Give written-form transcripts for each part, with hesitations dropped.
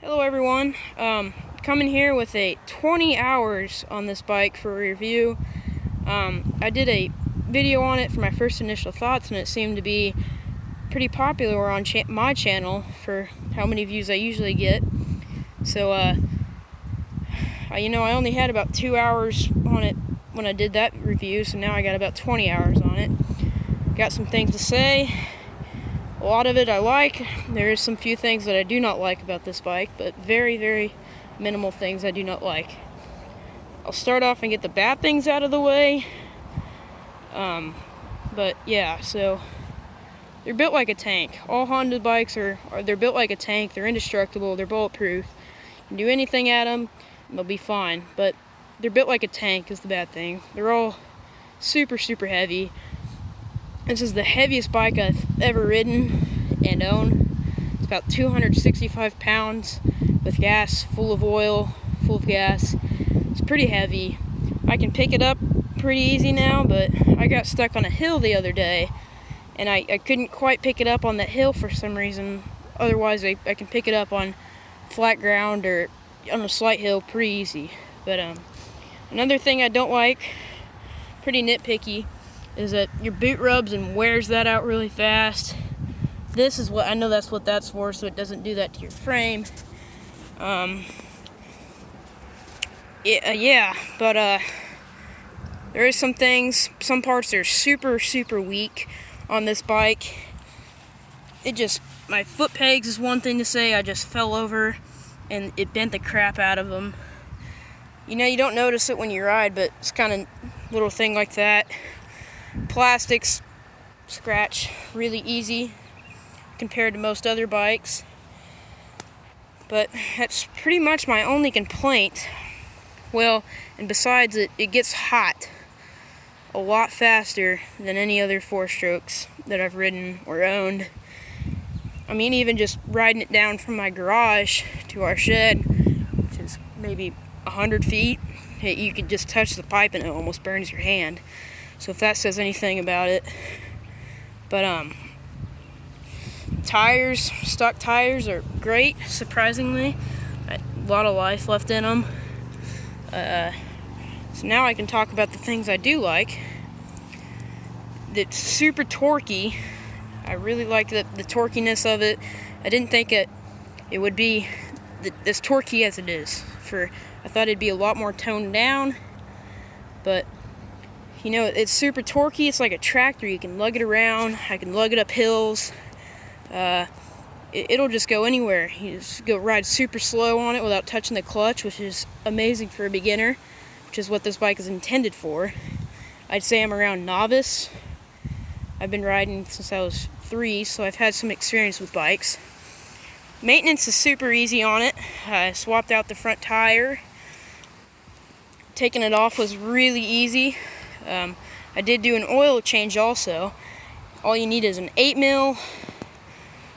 Hello everyone, coming here with a 20 hours on this bike for a review. I did a video on it for my first initial thoughts and it seemed to be pretty popular on my channel for how many views I usually get. So I only had about 2 hours on it when I did that review, so now I got about 20 hours on it. Got some things to say. A lot of it I like. There is some few things that I do not like about this bike, but very, very minimal things I do not like. I'll start off and get the bad things out of the way. But yeah, so they're built like a tank. All Honda bikes they're built like a tank. They're indestructible. They're bulletproof. You can do anything at them, and they'll be fine. But they're built like a tank is the bad thing. They're all super, super heavy. This is the heaviest bike I've ever ridden and owned. It's about 265 pounds with gas, full of oil, full of gas. It's pretty heavy. I can pick it up pretty easy now, but I got stuck on a hill the other day and I couldn't quite pick it up on that hill for some reason. Otherwise I can pick it up on flat ground or on a slight hill pretty easy. But another thing I don't like, pretty nitpicky, is that your boot rubs and wears that out really fast. This is what I know that's what that's for, so it doesn't do that to your frame. But there is some things, some parts are super, super weak on this bike. My foot pegs is one thing to say. I just fell over and it bent the crap out of them. You don't notice it when you ride, but it's kind of little thing like that. Plastics scratch really easy compared to most other bikes, but that's pretty much my only complaint. Well, and besides it gets hot a lot faster than any other 4-strokes that I've ridden or owned. I mean, even just riding it down from my garage to our shed, which is maybe 100 feet, you could just touch the pipe and it almost burns your hand. So if that says anything about it. But stock tires are great, surprisingly. A lot of life left in them. So now I can talk about the things I do like. It's super torquey. I really like the torquiness of it. I didn't think it would be as torquey as it is. I thought it'd be a lot more toned down, but it's super torquey. It's like a tractor. You can lug it around. I can lug it up hills. It'll just go anywhere. You just go ride super slow on it without touching the clutch, which is amazing for a beginner, which is what this bike is intended for. I'd say I'm around novice. I've been riding since I was 3, so I've had some experience with bikes. Maintenance is super easy on it. I swapped out the front tire. Taking it off was really easy. I did do an oil change also. All you need is an 8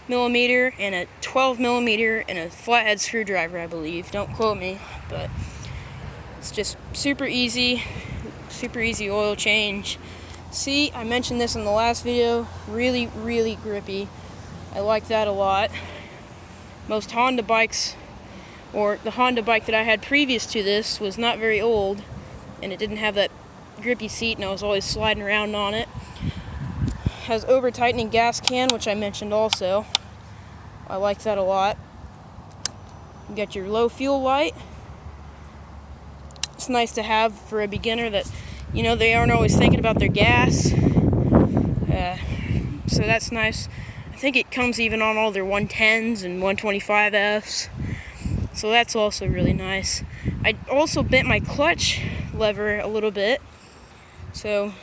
millimeter and a 12 millimeter and a flathead screwdriver, I believe. Don't quote me, but it's just super easy oil change. See, I mentioned this in the last video. Really, really grippy. I like that a lot. Most Honda bikes, or the Honda bike that I had previous to this, was not very old, and it didn't have that grippy seat, and I was always sliding around on it. Has over tightening gas can, which I mentioned also. I like that a lot. You got your low fuel light. It's nice to have for a beginner that they aren't always thinking about their gas. So that's nice. I think it comes even on all their 110s and 125Fs. So that's also really nice. I also bent my clutch lever a little bit. So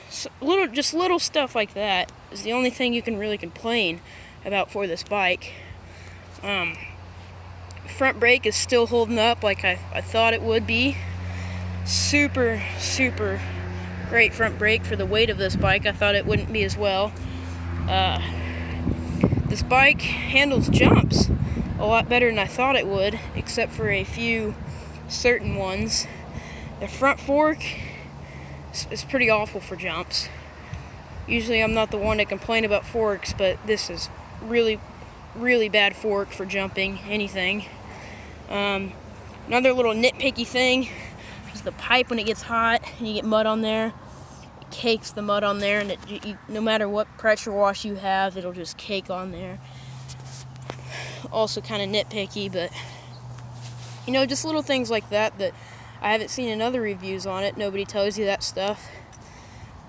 little stuff like that is the only thing you can really complain about for this bike. Front brake is still holding up like I thought it would be. Super, super great front brake for the weight of this bike. I thought it wouldn't be as well. This bike handles jumps a lot better than I thought it would, except for a few certain ones. The front fork is pretty awful for jumps. Usually I'm not the one to complain about forks, but this is really, really bad fork for jumping anything. Another little nitpicky thing is the pipe. When it gets hot and you get mud on there, it cakes the mud on there, and no matter what pressure wash you have, it'll just cake on there. Also kind of nitpicky, but you know, just little things like that I haven't seen in other reviews on it. Nobody tells you that stuff.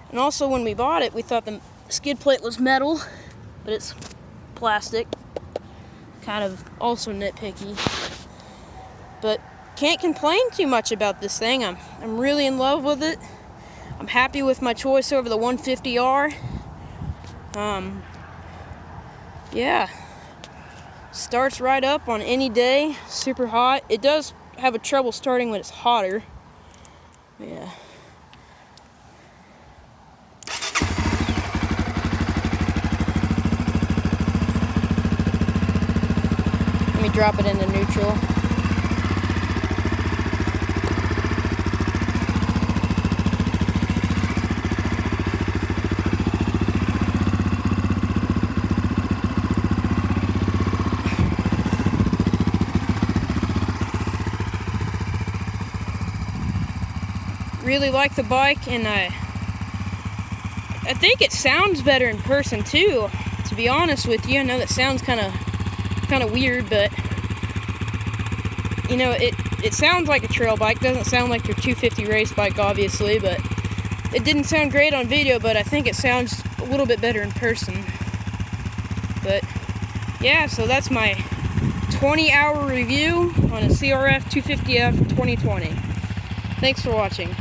And also, when we bought it, we thought the skid plate was metal, but it's plastic. Kind of also nitpicky. But can't complain too much about this thing. I'm really in love with it. I'm happy with my choice over the 150R. Yeah. Starts right up on any day. Super hot. It does have a trouble starting when it's hotter. Yeah. Let me drop it into neutral. Really like the bike, and I think it sounds better in person too, to be honest with you. I know that sounds kind of weird, but you know, it sounds like a trail bike. Doesn't sound like your 250 race bike, obviously, but it didn't sound great on video, but I think it sounds a little bit better in person. But yeah, so that's my 20-hour review on a CRF 250F 2020. Thanks for watching.